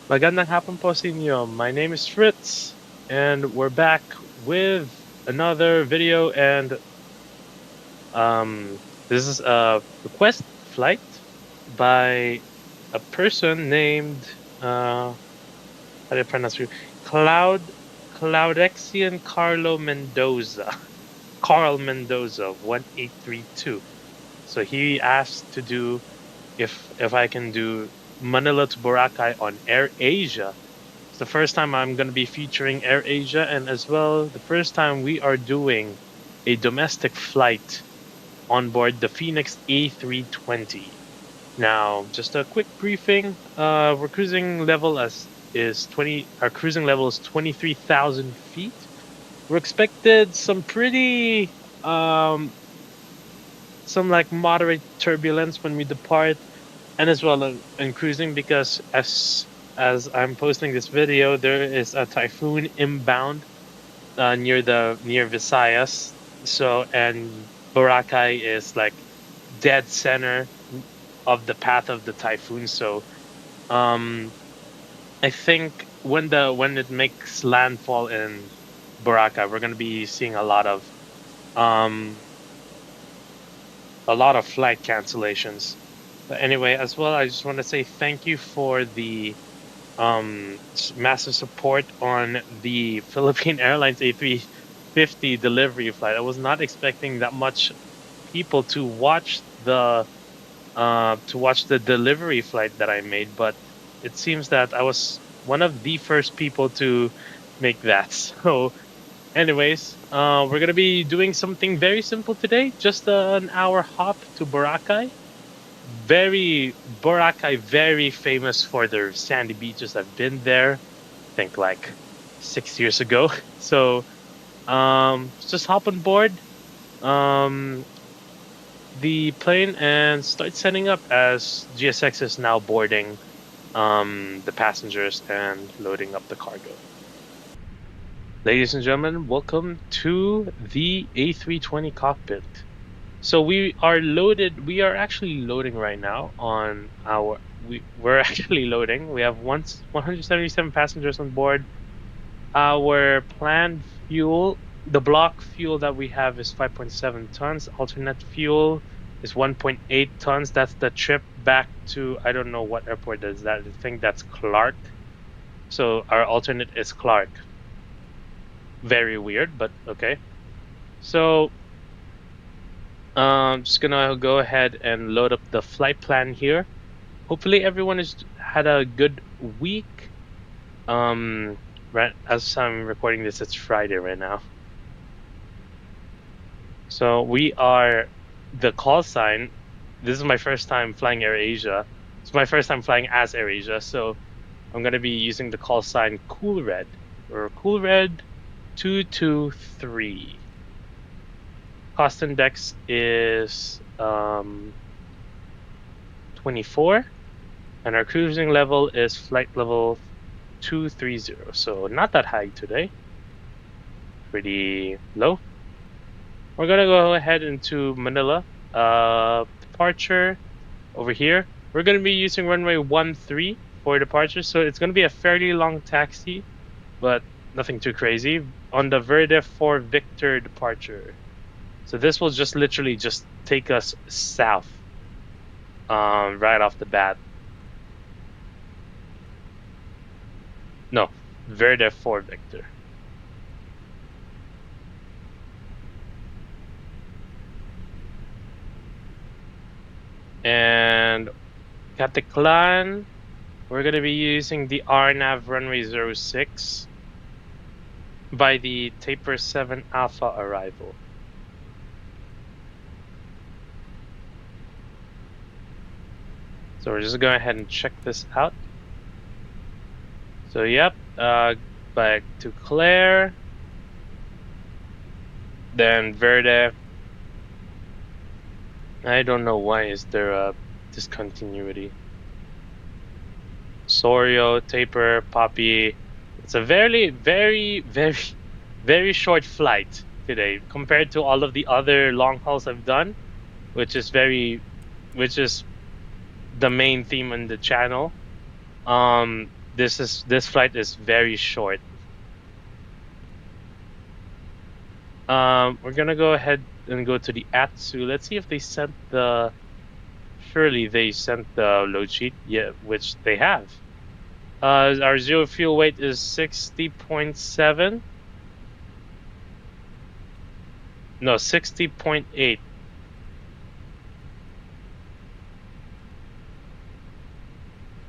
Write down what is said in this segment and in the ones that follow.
Magandang hapon po sa inyo. My name is Fritz, and we're back with another video. And this is a request flight by a person named how do I pronounce it? Cloudexian Carlo Mendoza. Carl Mendoza 1832. So he asked to do if I can do Manila to Boracay on AirAsia. It's the first time I'm going to be featuring AirAsia, and as well the first time we are doing a domestic flight on board the Fenix A320. Now, just a quick briefing. Our cruising level is 23,000 feet. We're expected some pretty some like moderate turbulence when we depart, and as well in cruising, because as I'm posting this video, there is a typhoon inbound near Visayas. So, and Boracay is like dead center of the path of the typhoon. So I think when it makes landfall in Boracay, we're gonna be seeing a lot of flight cancellations. But anyway, as well, I just want to say thank you for the massive support on the Philippine Airlines A350 delivery flight. I was not expecting that much people to watch the delivery flight that I made, but it seems that I was one of the first people to make that. So anyways, we're gonna be doing something very simple today. Just an hour hop to Boracay. Boracay, very famous for their sandy beaches. I've been there, I think like 6 years ago. So, just hop on board the plane and start setting up as GSX is now boarding the passengers and loading up the cargo. Ladies and gentlemen, welcome to the A320 cockpit. So we are actually loading right now on we're actually loading. We have 177 passengers on board. Our planned fuel, the block fuel that we have is 5.7 tons. Alternate fuel is 1.8 tons. That's the trip back to, I don't know what airport is that. I think that's Clark. So our alternate is Clark. Very weird, but okay. So I'm just gonna go ahead and load up the flight plan here. Hopefully everyone has had a good week. Right as I'm recording this, it's Friday right now. So we are the call sign. This is my first time flying AirAsia. It's my first time flying as AirAsia, so I'm gonna be using the call sign Cool Red, or Cool Red 223. Cost index is 24, and our cruising level is flight level 230. So not that high today. Pretty low. We're gonna go ahead into Manila. Departure over here. We're gonna be using runway 13 for departure, so it's gonna be a fairly long taxi, but nothing too crazy. On the Verde for Victor departure. So this will just literally just take us south, right off the bat. No, Verde for Victor. And Caticlan, we're going to be using the RNAV runway 06 by the Taper 7 Alpha arrival. So we're just going ahead and check this out. So yep, back to Claire, then Verde. I don't know why is there a discontinuity. Sorio, Taper, Poppy. It's a very, very, very, very short flight today compared to all of the other long hauls I've done, which is the main theme on the channel. this flight is very short. We're gonna go ahead and go to the Atsu. Let's see if they sent the. Surely they sent the load sheet. Yeah, which they have. Our zero fuel weight is 60.7. No, 60.8.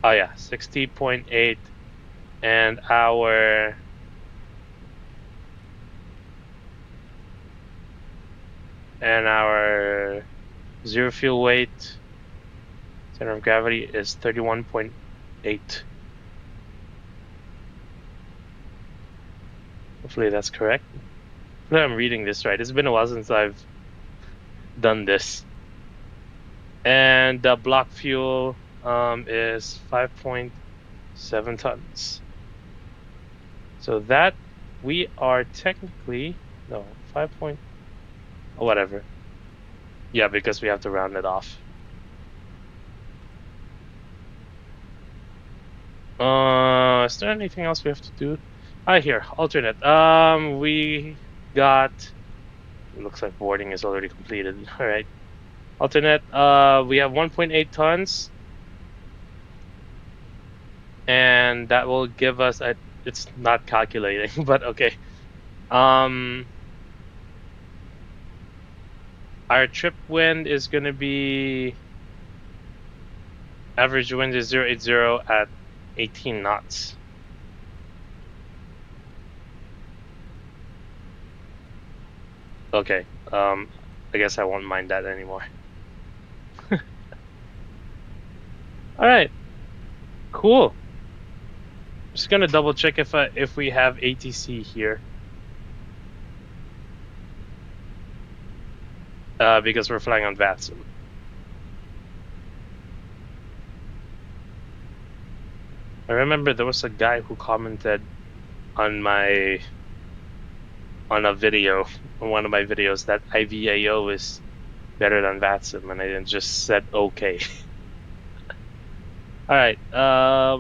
Oh yeah, 60.8, and our zero fuel weight center of gravity is 31.8. Hopefully that's correct. Hopefully I'm reading this right. It's been a while since I've done this. And the block fuel is 5.7 tons. So that we are technically no 5. Whatever. Yeah, because we have to round it off. Is there anything else we have to do? Here, alternate. We got. It looks like boarding is already completed. All right. Alternate. We have 1.8 tons, and that will give us. It's not calculating, but okay. Our trip wind is gonna be. Average wind is 080 at 18 knots. Okay. I guess I won't mind that anymore. All right. Cool. Just gonna double check if we have ATC here. Because we're flying on VATSIM. I remember there was a guy who commented on a video, on one of my videos, that IVAO is better than VATSIM, and I just said okay. All right,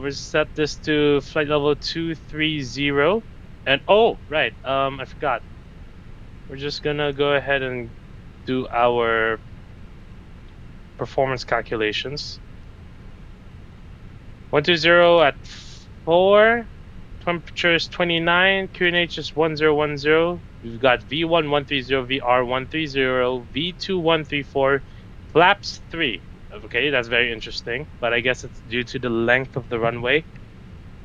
we'll set this to flight level 230, and oh right, I forgot. We're just gonna go ahead and do our performance calculations. 120 at 4. Temperature is 29. QNH is 1010. We've got V1 130, VR 130, V2 134, flaps 3. Okay, that's very interesting, but I guess it's due to the length of the runway.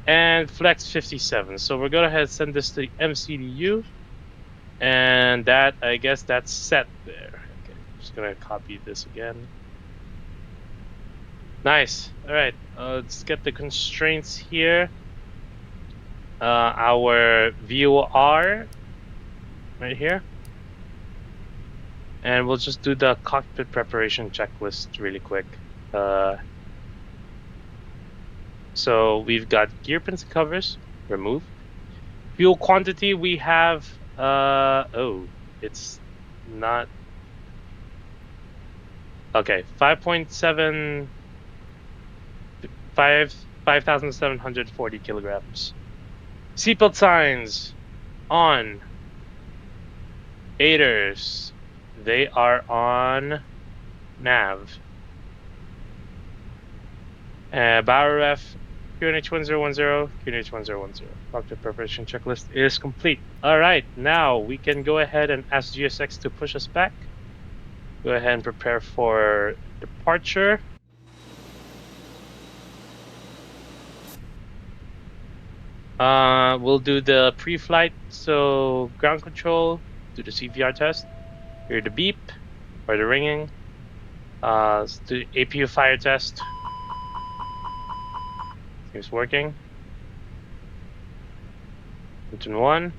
And flex 57. So we're gonna go ahead and send this to MCDU, and that, I guess that's set there. Okay, I'm just gonna copy this again. Nice. All right, let's get the constraints here. Our VOR right here, and we'll just do the cockpit preparation checklist really quick. So we've got gear pins and covers, remove. Fuel quantity, we have oh, it's not okay. 5,740 kilograms. Seatbelt signs on. Aiders, they are on nav. Bower ref, QNH 1010, QNH 1010. Cockpit preparation checklist is complete. All right, now we can go ahead and ask GSX to push us back. Go ahead and prepare for departure. We'll do the pre-flight, so ground control, do the CPR test, hear the beep or the ringing. Let's do APU fire test. Seems working. Engine 1.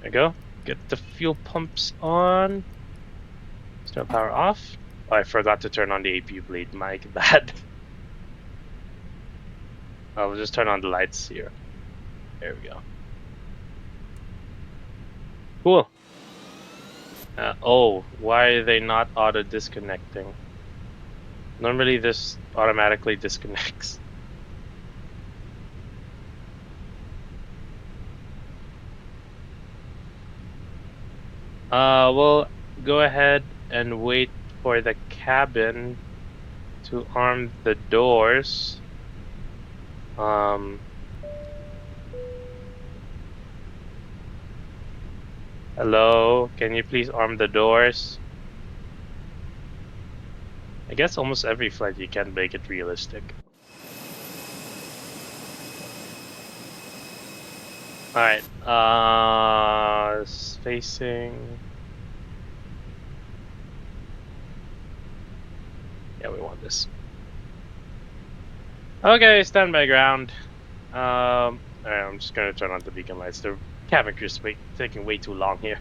There you go. Get the fuel pumps on. Start power off. Oh, I forgot to turn on the APU blade. My bad. I'll just turn on the lights here. There we go. Cool. Oh, why are they not auto disconnecting? Normally this automatically disconnects. We'll go ahead and wait for the cabin to arm the doors. Hello, can you please arm the doors? I guess almost every flight you can make it realistic. Alright, facing... Yeah, we want this. Okay, stand by ground. Alright, I'm just gonna turn on the beacon lights. The cabin crew's taking way too long here.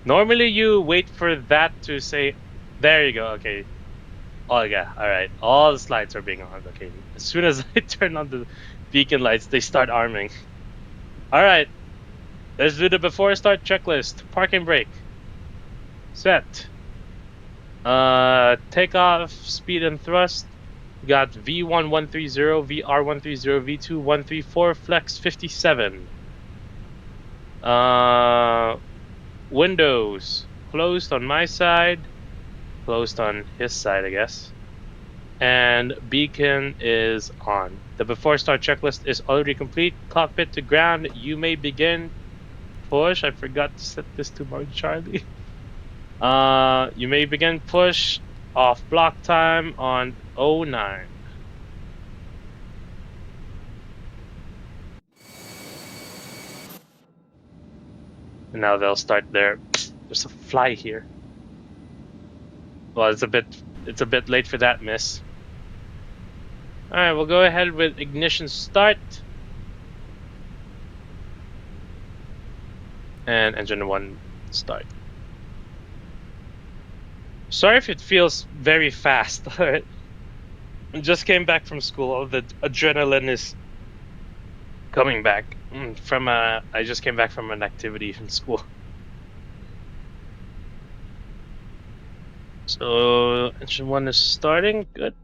Normally you wait for that to say, there you go, okay. Oh yeah, alright. All the lights are being armed. Okay, as soon as I turn on the beacon lights, they start arming. Alright, let's do the before start checklist. Parking brake. Set. Takeoff, speed and thrust. We got V1130, VR130, V2134, flex 57. Windows closed on my side, closed on his side, I guess. And beacon is on. The before start checklist is already complete. Cockpit to ground. You may begin. Push. I forgot to set this to mode, Charlie. You may begin push off block time on 09. And now they'll start their. There's a fly here. Well, it's a bit late for that, miss. All right, we'll go ahead with ignition start. And engine 1 start. Sorry if it feels very fast. Alright. Just came back from school. All the adrenaline is coming back from I just came back from an activity in school. So engine 1 is starting. Good.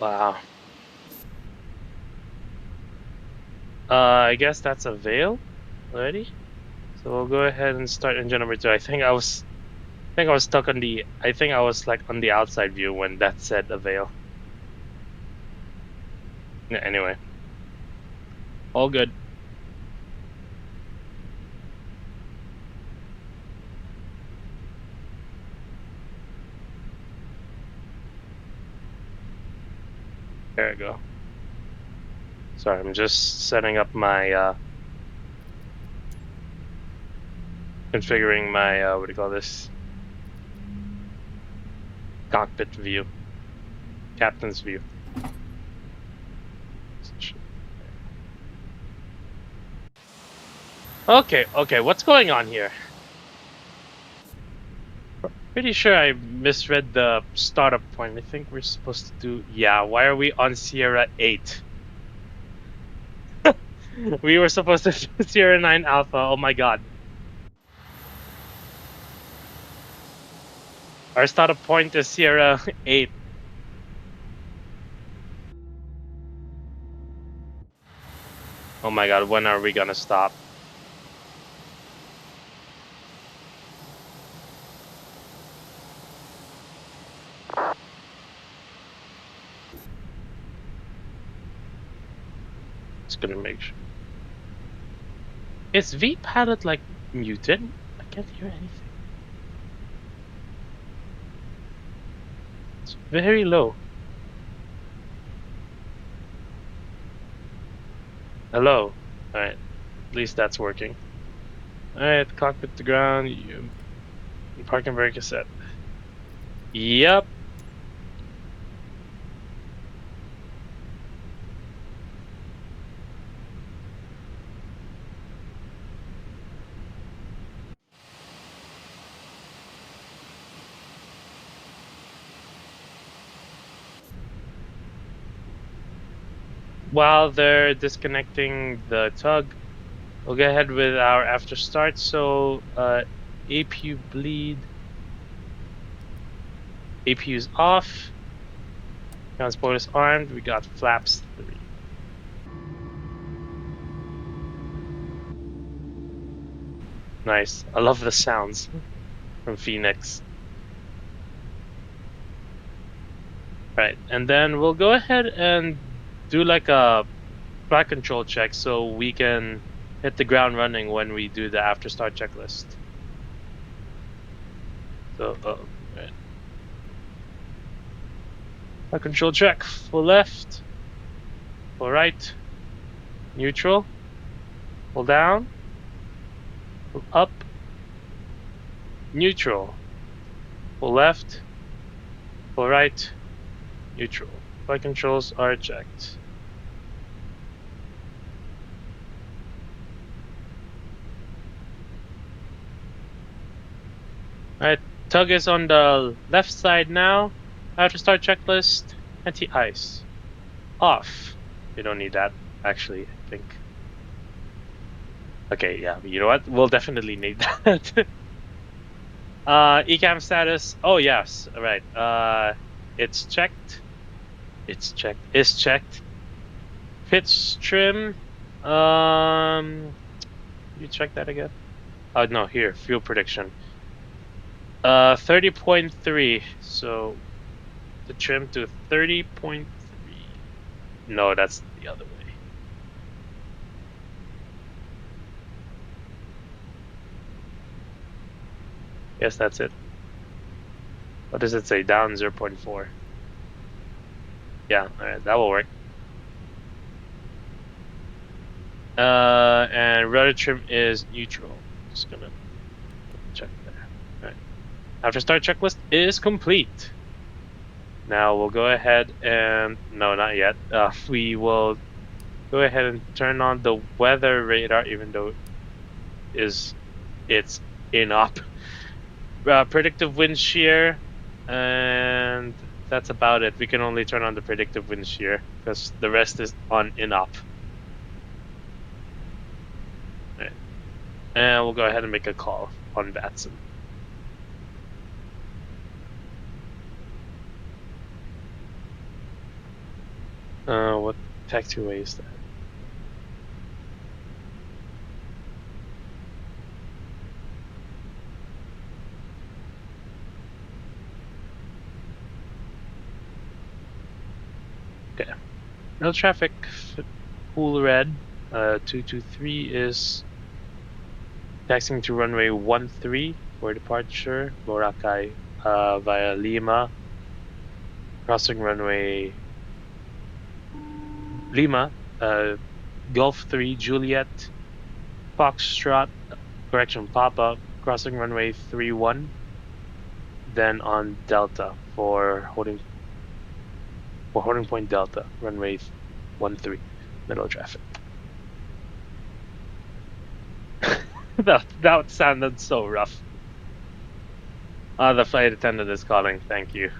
Wow. I guess that's a veil already. So we'll go ahead and start engine number 2. I think I was stuck on the. I think I was like on the outside view when that said a veil. Yeah. Anyway, all good. There we go. Sorry, I'm just setting up my configuring my what do you call this? Cockpit view. Captain's view. Okay, what's going on here? Pretty sure I misread the startup point. I think we're supposed to do... Yeah, why are we on Sierra 8? We were supposed to do Sierra 9 Alpha, oh my god. Our startup point is Sierra 8. Oh my god, when are we gonna stop? Just gonna make sure. Is VPilot like muted? I can't hear anything. It's very low. Hello. All right. At least that's working. All right. Cockpit to ground. Parking brake is set. Yep. While they're disconnecting the tug, we'll go ahead with our after start. So APU bleed. APU's off. Transporter's armed. We got flaps 3. Nice. I love the sounds from Phoenix. Right. And then we'll go ahead and do like a flight control check so we can hit the ground running when we do the after start checklist. So, right. Flight control check. Full left. Full right. Neutral. Full down. Full up. Neutral. Full left. Full right. Neutral. Flight controls are checked. Alright, tug is on the left side now. After start checklist, anti-ice. Off. We don't need that, actually, I think. Okay, yeah, you know what? We'll definitely need that. ECAM status. Oh, yes, right. It's checked. It's checked. It's checked. Pitch trim. You check that again? Oh, no, here, fuel prediction. 30.3. So the trim to 30.3. No, that's the other way. Yes, that's it. What does it say? Down 0.4. Yeah, all right, that will work. And rudder trim is neutral. Just gonna check there. All right. After start checklist is complete. Now we'll go ahead and no, not yet. We will go ahead and turn on the weather radar, even though it's in op. Predictive wind shear, and that's about it. We can only turn on the predictive wind shear because the rest is on in-op. Right. And we'll go ahead and make a call on Batson. What taxiway is that? Okay. No traffic. Cool red. 223 is taxiing to runway 13 for departure. Boracay via Lima. Crossing runway Lima. Gulf 3 Juliet. Foxtrot. Correction, Papa. Crossing runway 31. Then on Delta for holding point Delta, runway 13, middle of traffic. that sounded so rough. The flight attendant is calling. Thank you.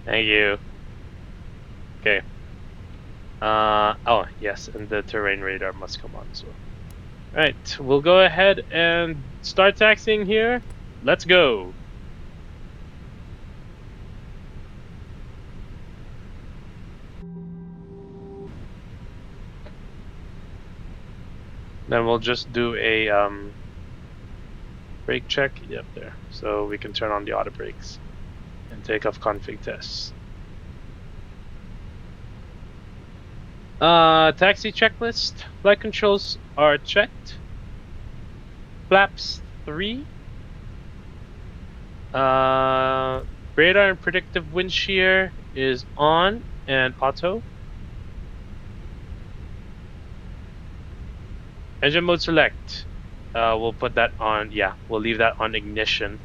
Thank you. Okay. Oh, yes, and the terrain radar must come on as well. Alright, we'll go ahead and start taxiing here. Let's go. Then we'll just do a brake check. Yep, there. So we can turn on the auto brakes and takeoff config tests. Taxi checklist. Flight controls are checked. Flaps 3. Radar and predictive wind shear is on and auto. Engine mode select. We'll put that on. Yeah, we'll leave that on ignition.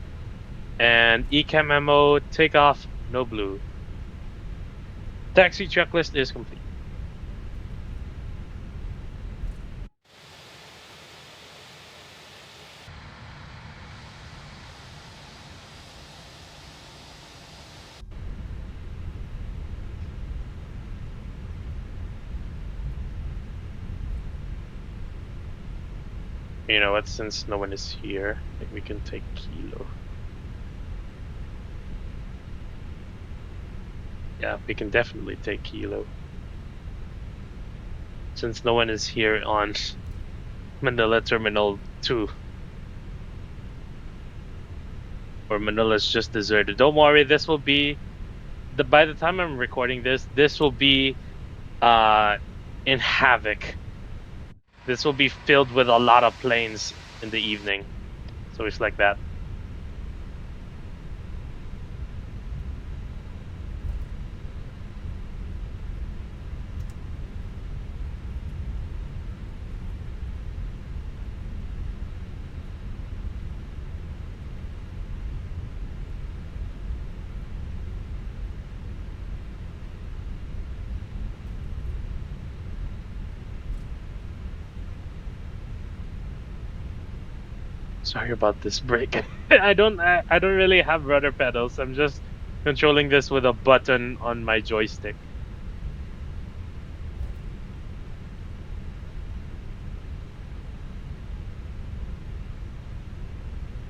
And ECAM memo takeoff. No blue. Taxi checklist is complete. You know what? Since no one is here, I think we can take Kilo. Yeah, we can definitely take Kilo. Since no one is here on Manila Terminal 2. Or Manila's just deserted. Don't worry, this will be... by the time I'm recording this will be in Havoc. This will be filled with a lot of planes in the evening. So it's like that. Sorry about this break. I don't really have rudder pedals. I'm just controlling this with a button on my joystick.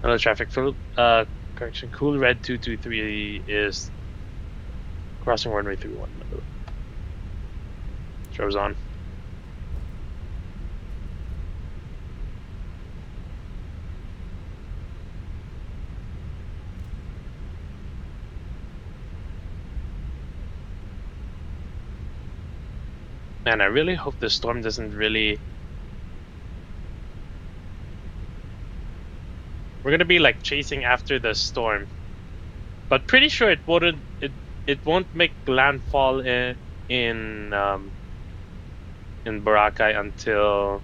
Hello, traffic. Correction. Cool Red 223 is crossing runway 31. Shows on. Man, I really hope the storm doesn't really... We're gonna be like chasing after the storm, but pretty sure it won't make landfall in Boracay until,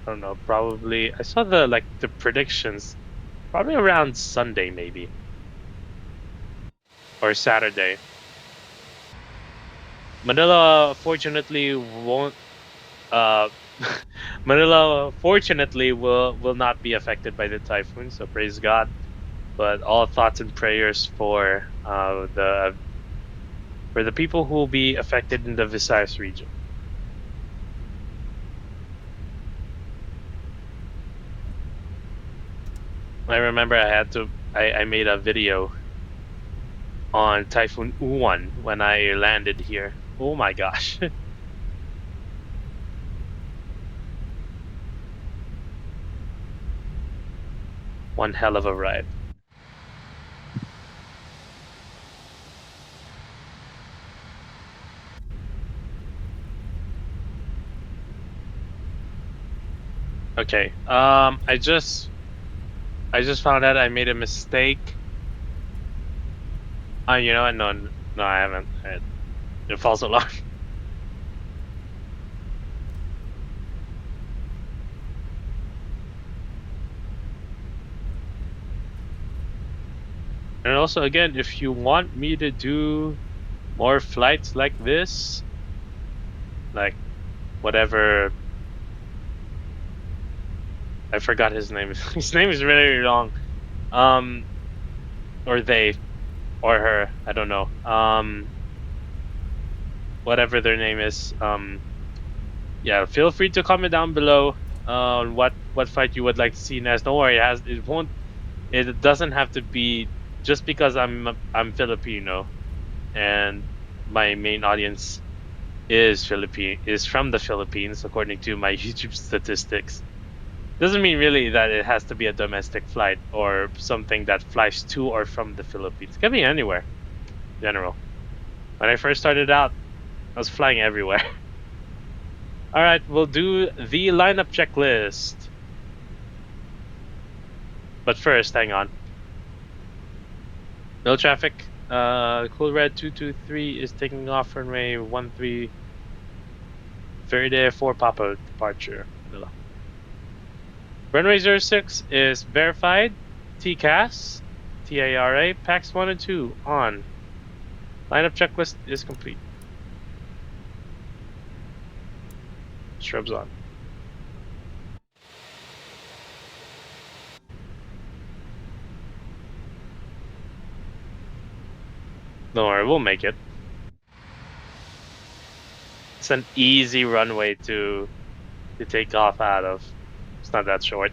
I don't know, probably... I saw the predictions, probably around Sunday maybe, or Saturday. Manila fortunately won't. Manila fortunately will not be affected by the typhoon, so praise God. But all thoughts and prayers for the people who will be affected in the Visayas region. I remember I made a video on Typhoon Uwan when I landed here. Oh my gosh. One hell of a ride. Okay. I just found out I made a mistake. You know what? No, I haven't. It false alarm. And also, again, if you want me to do more flights like this, like whatever, I forgot his name. His name is really long. Or they, or her, I don't know. Whatever their name is. Yeah, feel free to comment down below on what flight you would like to see next. Don't worry, it doesn't have to be just because I'm Filipino and my main audience is from the Philippines according to my YouTube statistics. Doesn't mean really that it has to be a domestic flight or something that flies to or from the Philippines. It can be anywhere in general. When I first started out, I was flying everywhere. Alright, we'll do the lineup checklist. But first, hang on. No traffic. Cool Red 223 is taking off runway 13 Verde for Papa departure. Runway 06 is verified. TCAS, TARA, packs 1 and 2 on. Lineup checklist is complete. Strobes on. Don't worry, we'll make it. It's an easy runway to take off out of. It's not that short.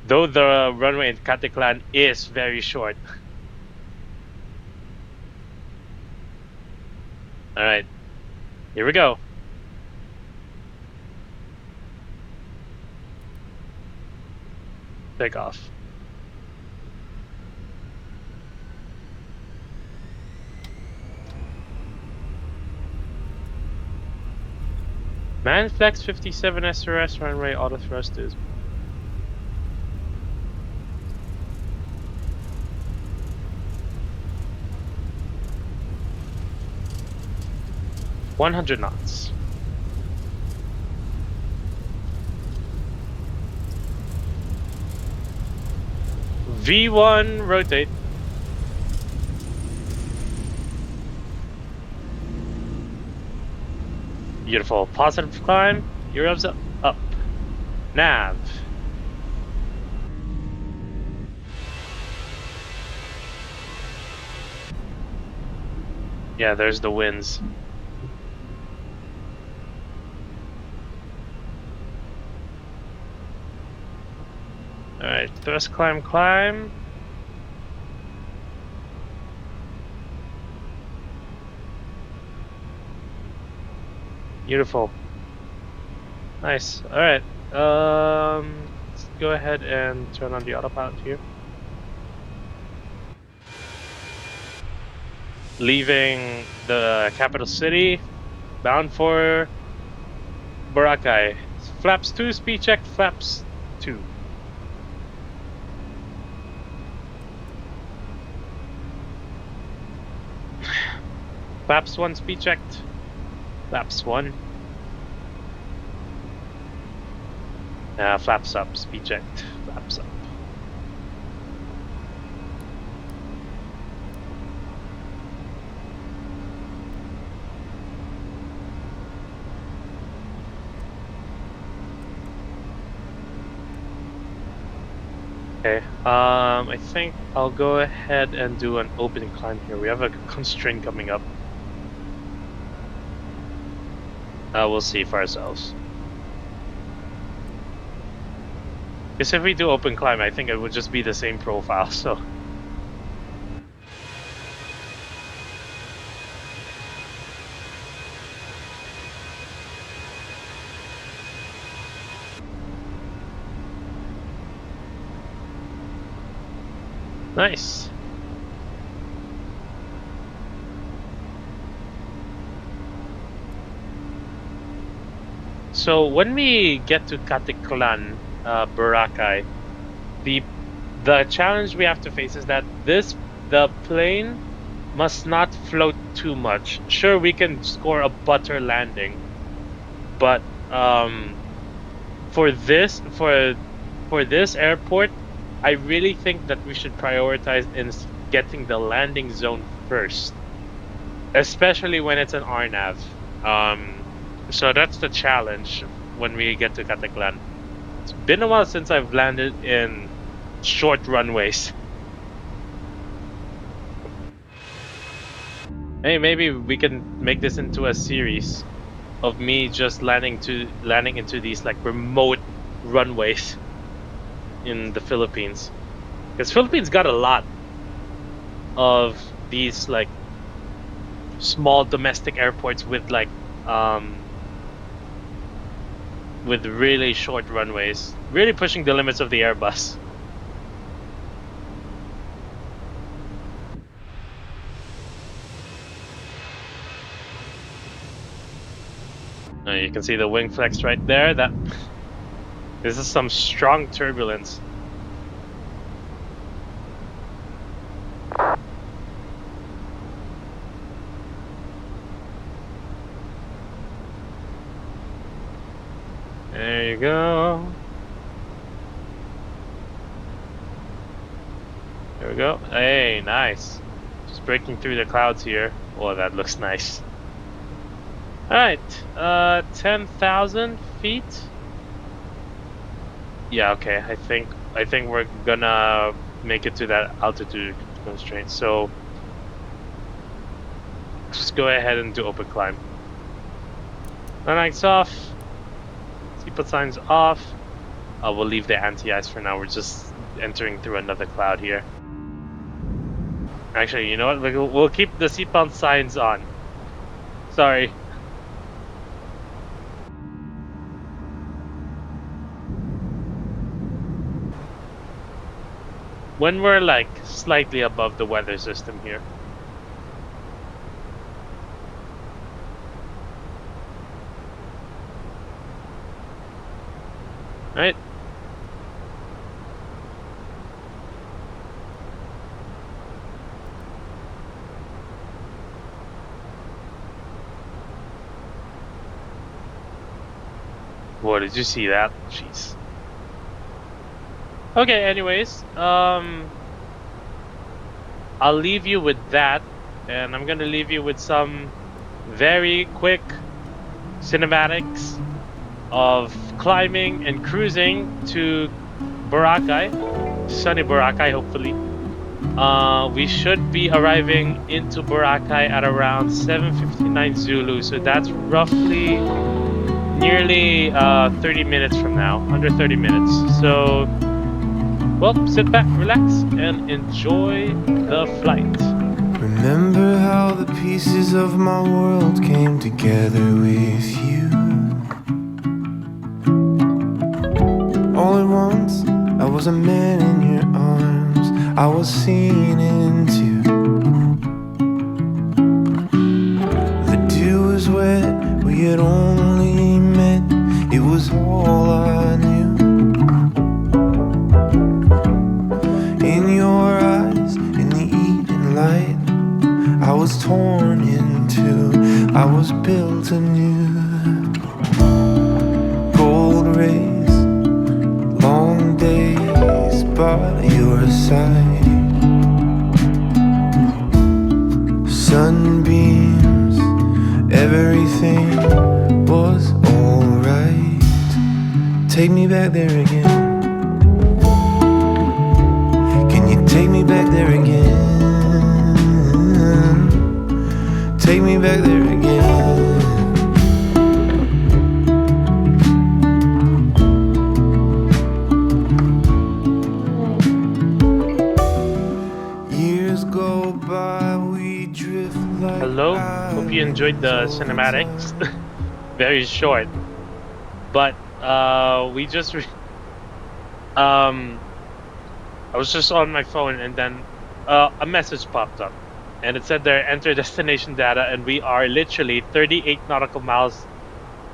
Though the runway in Caticlan is very short. All right, here we go. Takeoff. Manflex 57 SRS runway auto thrust is 100 knots. V1 rotate. Beautiful. Positive climb. Euros up. Up. Nav. Yeah, there's the winds. Alright, thrust climb, climb. Beautiful. Nice. Alright. Let's go ahead and turn on the autopilot here. Leaving the capital city, bound for Boracay. Flaps 2, speed check, flaps 2. Flaps 1, speed checked. Flaps 1. Flaps up, speed checked. Flaps up. Okay, I think I'll go ahead and do an open climb here. We have a constraint coming up. We'll see for ourselves. Because if we do open climb, I think it would just be the same profile, so. Nice. So when we get to Caticlan, Boracay, the challenge we have to face is that the plane must not float too much. Sure, we can score a butter landing, but for this airport, I really think that we should prioritize in getting the landing zone first, especially when it's an RNAV. So that's the challenge when we get to Caticlan. It's been a while since I've landed in short runways. Hey, maybe we can make this into a series of me just landing into these like remote runways in the Philippines. Because Philippines got a lot of these like small domestic airports with like with really short runways, really pushing the limits of the Airbus. You can see the wing flex right there. This is some strong turbulence. There you go. we go. Hey, nice. Just breaking through the clouds here. Oh, that looks nice. All right, 10,000 feet. Yeah, okay. I think we're gonna make it to that altitude constraint. So just go ahead and do open climb. Lights off. Seatbelt signs off. We'll leave the anti-ice for now. We're just entering through another cloud here. Actually, you know what? We'll keep the seatbelt signs on. Sorry. When we're like slightly above the weather system here. Right? Whoa, did you see that? Jeez. Okay, anyways, I'll leave you with that, and I'm gonna leave you with some very quick cinematics of climbing and cruising to Boracay, sunny Boracay, hopefully. We should be arriving into Boracay at around 7:59 Zulu, so that's roughly nearly 30 minutes from now, under 30 minutes. So, well, sit back, relax, and enjoy the flight. Remember how the pieces of my world came together with you. All at once, I was a man in your arms, I was seen into. The dew was wet, we had only met, it was all I knew. In your eyes, in the evening light, I was torn in two, I was built anew. Gold rays, long days by your side, sunbeams, everything was alright. Take me back there again. Can you take me back there again? Take me back there again. Years go by, we drift like. Hello, hope you enjoyed the cinematics. Very short, but we just I was just on my phone, and then a message popped up, and it said there, enter destination data, and we are literally 38 nautical miles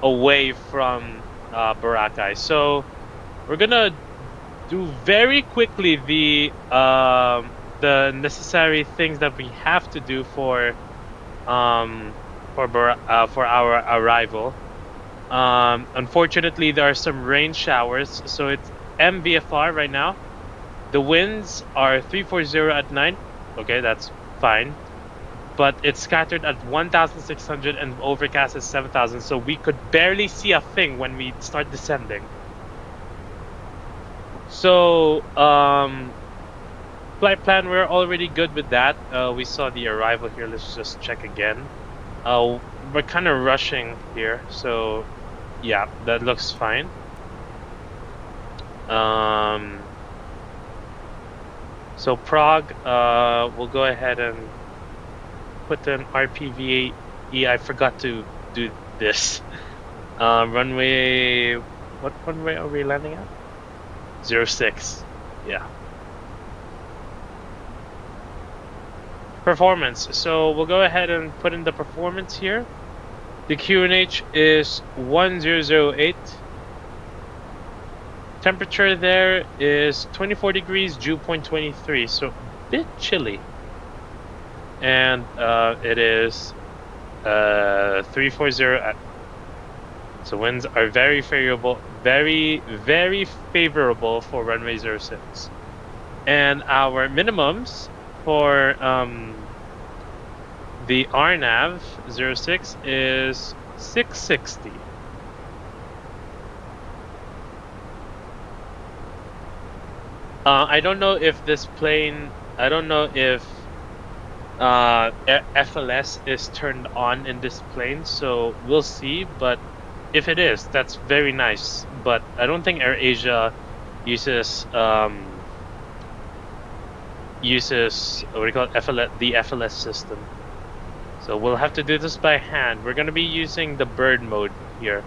away from Boracay. So we're gonna do very quickly the necessary things that we have to do for our arrival. Unfortunately, there are some rain showers, so it's MVFR right now. The winds are 340 at night. Okay, that's fine. But it's scattered at 1,600 and overcast at 7,000. So we could barely see a thing when we start descending. So, flight plan, we're already good with that. We saw the arrival here. Let's just check again. We're kind of rushing here. So, yeah, that looks fine. So Prague, we'll go ahead and put an RPVE. I forgot to do this. Runway, what runway are we landing at? 06. Yeah. Performance. So we'll go ahead and put in the performance here. The QNH is 1008. Temperature there is 24 degrees, dew point 23, so a bit chilly. And it is 340 at. So winds are very favorable, very favorable for runway 06. And our minimums for the RNAV 06 is 660. I don't know if this plane, I don't know if FLS is turned on in this plane, so we'll see. But if it is, that's very nice. But I don't think AirAsia uses what do you call it, the FLS system. So we'll have to do this by hand. We're gonna be using the bird mode here.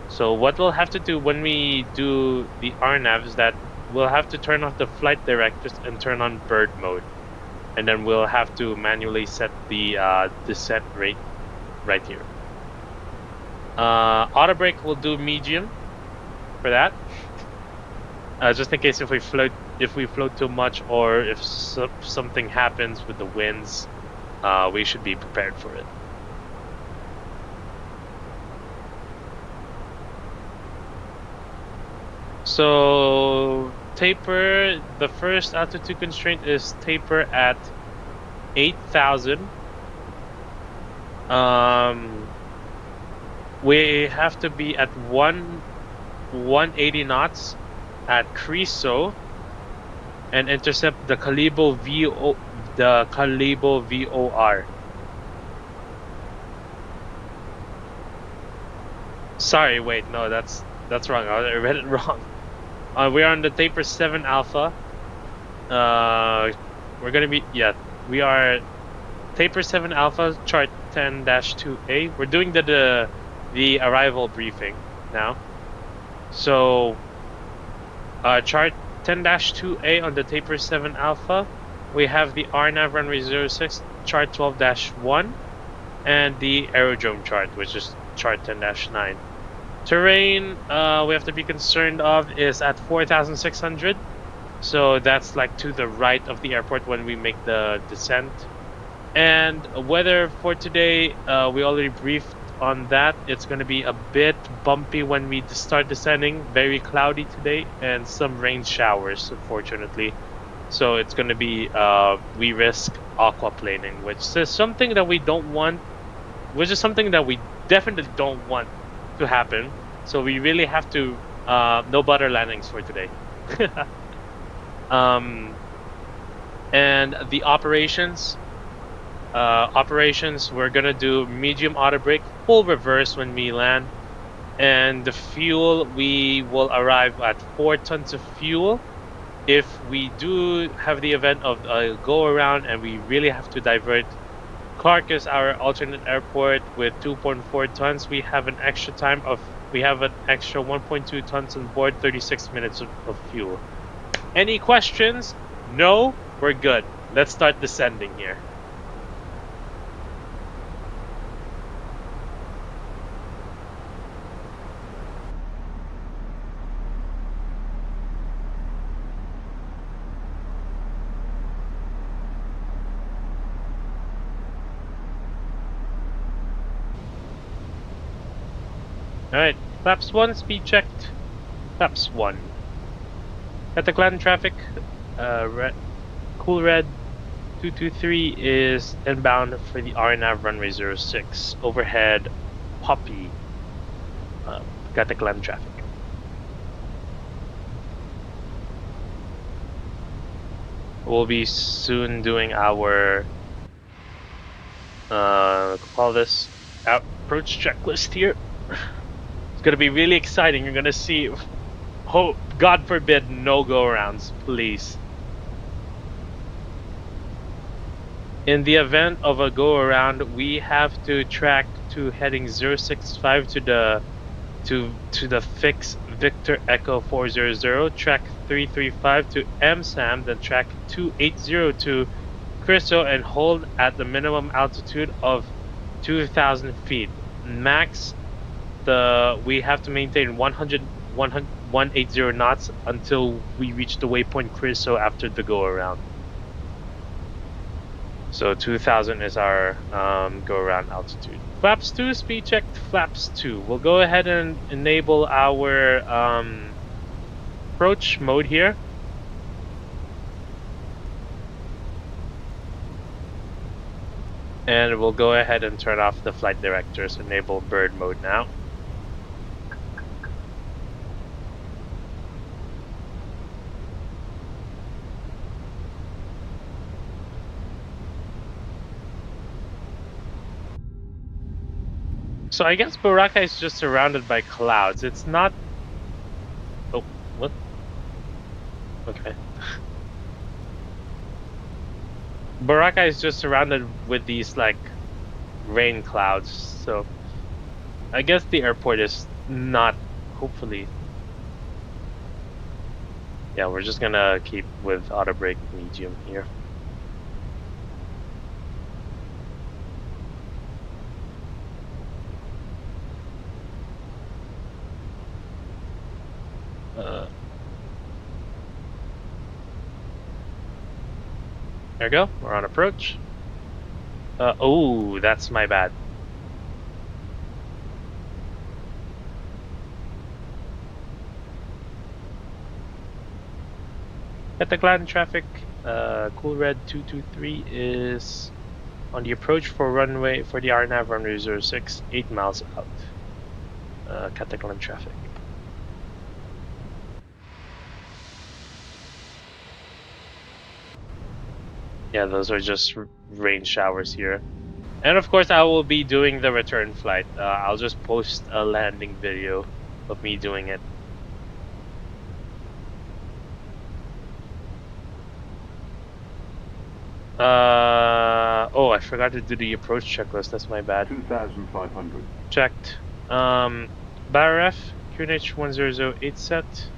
So what we'll have to do when we do the RNAV is that we'll have to turn off the flight directors and turn on bird mode. And then we'll have to manually set the descent rate right here. Auto brake will do medium for that. Just in case if we float too much, or if something happens with the winds, we should be prepared for it. So taper, the first altitude constraint is taper at 8,000. We have to be at 180 knots at Criso and intercept the Calibo VOR. Sorry, wait, no, that's wrong. I read it wrong. We are on the taper 7 alpha. We're gonna be, we are taper 7 alpha, chart 10-2A. We're doing the arrival briefing now. So chart 10-2A on the taper 7 alpha, we have the RNAV runway 06, chart 12-1, and the aerodrome chart, which is chart 10-9. Terrain we have to be concerned of is at 4,600, so that's like to the right of the airport when we make the descent. And weather for today, we already briefed on that. It's going to be a bit bumpy when we start descending, very cloudy today, and some rain showers, unfortunately. So it's going to be, we risk aquaplaning, which is something that we don't want, which is something that we definitely don't want to happen. So we really have to no butter landings for today. And the operations, we're gonna do medium auto brake, full reverse when we land. And the fuel, we will arrive at 4 tons of fuel. If we do have the event of a go around and we really have to divert Carcass, our alternate airport, with 2.4 tons, we have an extra 1.2 tons on board, 36 minutes of fuel. Any questions? No? We're good. Let's start descending here. Alright, flaps 1, speed checked. Flaps 1. Caticlan traffic, Cool Red 223 is inbound for the RNAV runway 06. Overhead, Poppy, Caticlan traffic. We'll be soon doing our, call this, approach checklist here. It's gonna be really exciting. You're gonna see, hope, God forbid, no go-arounds, please. In the event of a go-around, we have to track to heading 065 to the fix Victor Echo 400, track 335 to MSAM, then track 280 to Criso, and hold at the minimum altitude of 2,000 feet. Max, we have to maintain 180 knots until we reach the waypoint Criso after the go-around. So 2,000 is our go-around altitude. Flaps 2, speed checked, flaps 2. We'll go ahead and enable our approach mode here. And we'll go ahead and turn off the flight directors, enable bird mode now. So I guess Boracay is just surrounded by clouds. It's not... Oh, what? Okay. Boracay is just surrounded with these, like, rain clouds. So I guess the airport is not, hopefully. Yeah, we're just gonna keep with auto brake medium here. There we go. We're on approach. Oh, that's my bad. Caticlan traffic, Cool Red 223 is on the approach for runway for the RNAV runway 06, 8 miles out. Caticlan traffic. Yeah, those are just rain showers here. And of course, I will be doing the return flight. I'll just post a landing video of me doing it. Oh, I forgot to do the approach checklist. That's my bad. 2,500. Checked. BARF, QNH 1008 set.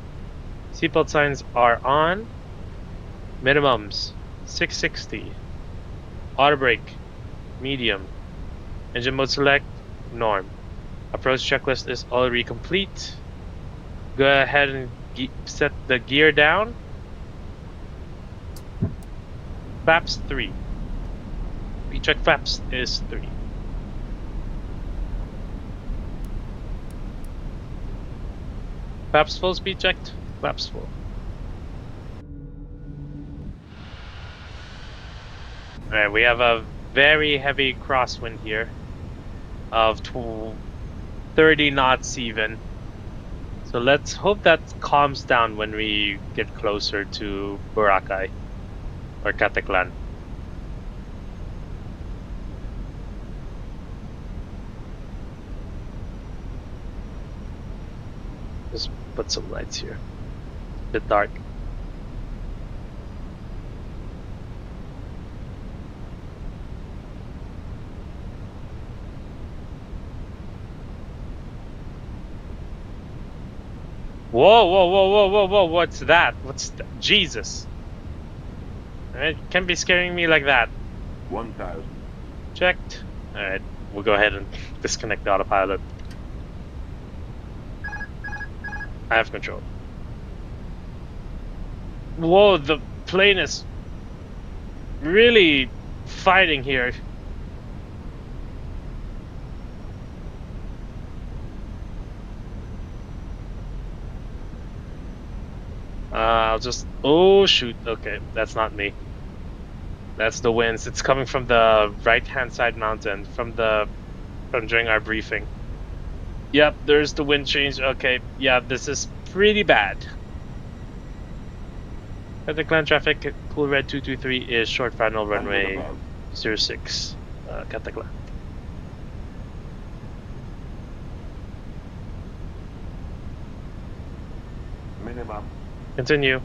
Seatbelt signs are on. Minimums 660. Auto brake, medium. Engine mode select, norm. Approach checklist is already complete. Go ahead and set the gear down. Flaps 3. We check flaps is 3. Flaps full, speed checked. Flaps full. Alright, we have a very heavy crosswind here of 30 knots even. So let's hope that calms down when we get closer to Boracay or Caticlan. Just put some lights here. A bit dark. Whoa, whoa, whoa, whoa, whoa, whoa, what's that? What's that? Jesus. Alright, can't be scaring me like that. 1,000. Checked. Alright, we'll go ahead and disconnect the autopilot. I have control. Whoa, the plane is really fighting here. I'll just... Oh, shoot. Okay, that's not me. That's the winds. It's coming from the right-hand side mountain from during our briefing. Yep, there's the wind change. Okay, yeah, this is pretty bad. Caticlan traffic, Cool Red 223 is short final runway 06, Caticlan. Minimum. Continue.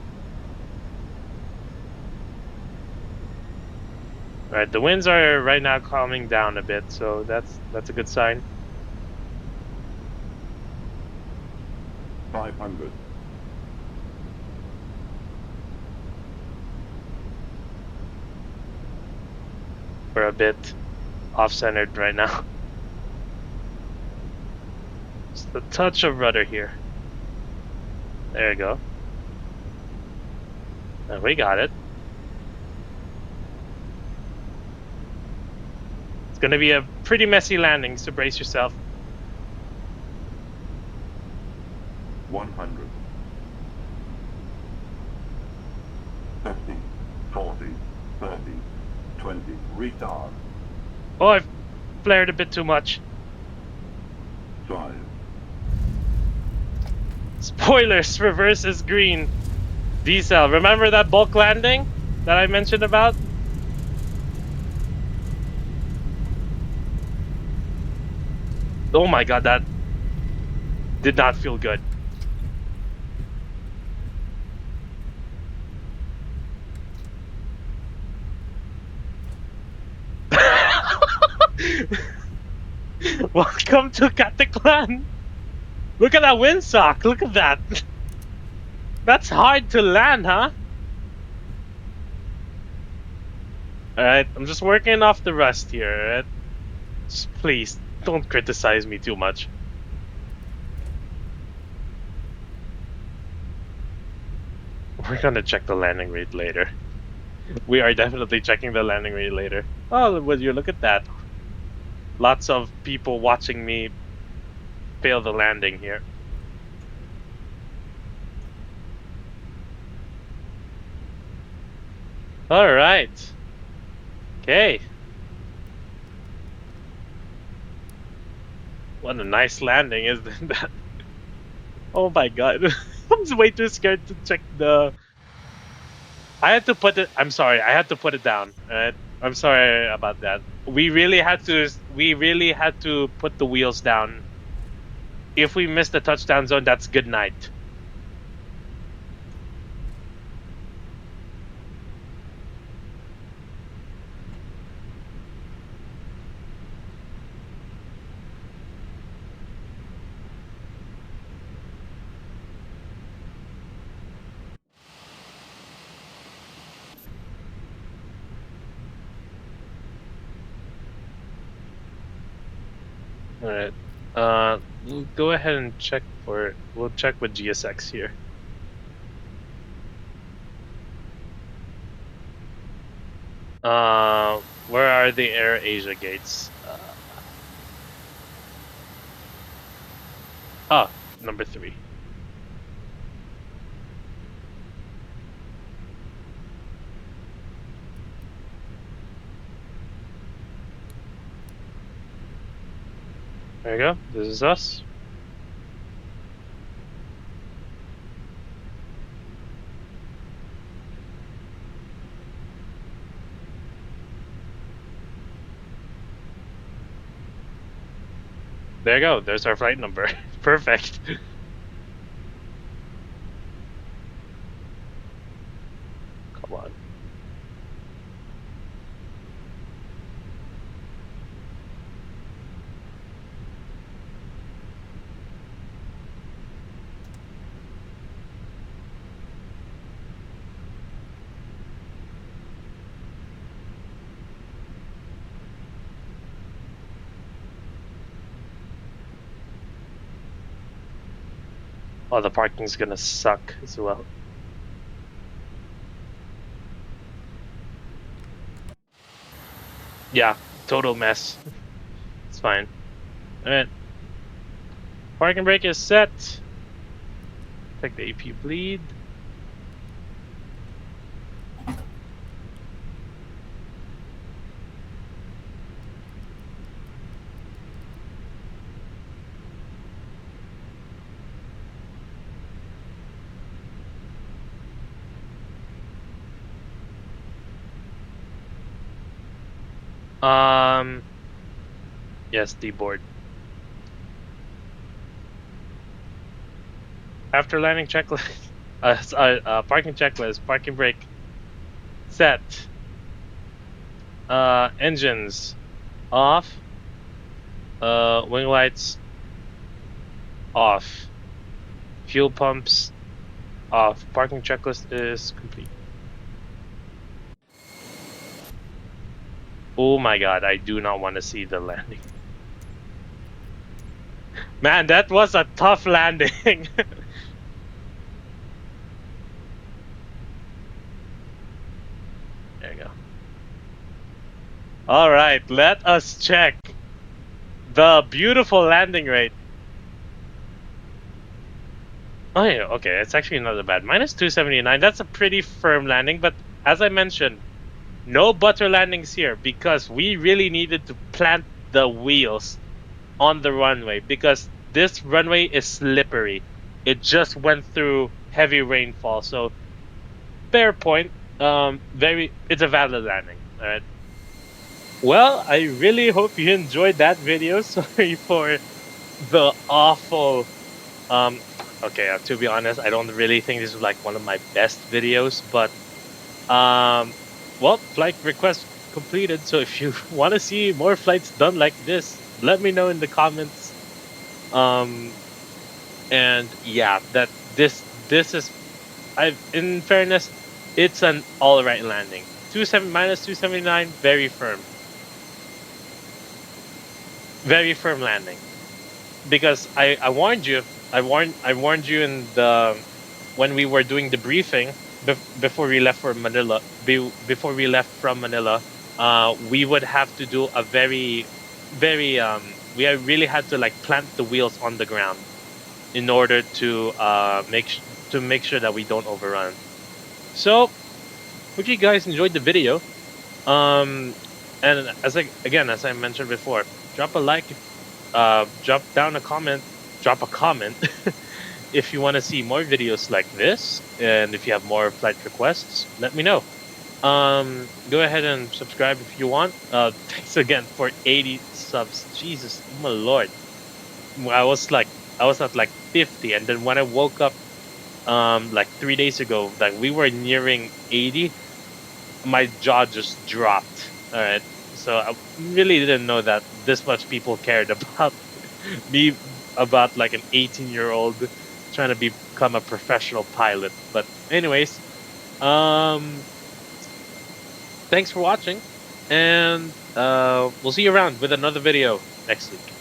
Alright, the winds are right now calming down a bit, so that's a good sign. 500. We're a bit off-centered right now. Just a touch of rudder here. There you go. And we got it. It's gonna be a pretty messy landing, so brace yourself. 100. 50. 40. 30. 20. Retard. Oh, I've flared a bit too much. 5, Spoilers, reverse is green. Decel, remember that bulk landing that I mentioned about? Oh my god, that did not feel good. Welcome to Caticlan. Look at that windsock. Look at that. That's hard to land, huh? Alright, I'm just working off the rust here, alright? Just please, don't criticize me too much. We're gonna check the landing rate later. We are definitely checking the landing rate later. Oh, would you look at that? Lots of people watching me fail the landing here. Alright. Okay. What a nice landing, isn't that? Oh my god. I'm way too scared to check the... I had to put it... I'm sorry, I had to put it down. Alright? I'm sorry about that. We really had to put the wheels down. If we miss the touchdown zone, that's good night. Alright. We'll go ahead and check for... We'll check with GSX here. Where are the AirAsia gates? Number 3. There you go. This is us. There you go. There's our flight number. Perfect. Come on. Oh, the parking's gonna suck as well. Yeah, total mess. It's fine. Alright. Parking brake is set. Check the AP bleed. Yes, D-board. After landing checklist, parking checklist, parking brake set. Engines off. Wing lights off. Fuel pumps off. Parking checklist is complete. Oh my god, I do not want to see the landing. Man, that was a tough landing. There you go. Alright, let us check the beautiful landing rate. Oh yeah, okay, it's actually not that bad. Minus 279, that's a pretty firm landing, but as I mentioned, No butter landings here because we really needed to plant the wheels on the runway because this runway is slippery. It just went through heavy rainfall, so fair point. It's a valid landing. All right. Well, I really hope you enjoyed that video. Sorry for the awful. Um, okay, to be honest, I don't really think this is like one of my best videos, but well, flight request completed. So if you want to see more flights done like this, let me know in the comments. And yeah, that this is, I in fairness, it's an all right landing. 279, very firm. Very firm landing. Because I warned you. I warned you in the when we were doing the briefing before we left for Manila. Before we left from Manila, we would have to do a very we really had to like plant the wheels on the ground in order to make sure that we don't overrun. So, hope you guys enjoyed the video. Um, and as I mentioned before, drop a like, drop down a comment, drop a comment if you want to see more videos like this, and if you have more flight requests, let me know. Go ahead and subscribe if you want. Thanks again for 80 subs. Jesus, my lord. I was at like 50, and then when I woke up, like 3 days ago, like we were nearing 80, my jaw just dropped. All right. So I really didn't know that this much people cared about me, about like an 18-year-old trying to become a professional pilot. But anyways, thanks for watching, and we'll see you around with another video next week.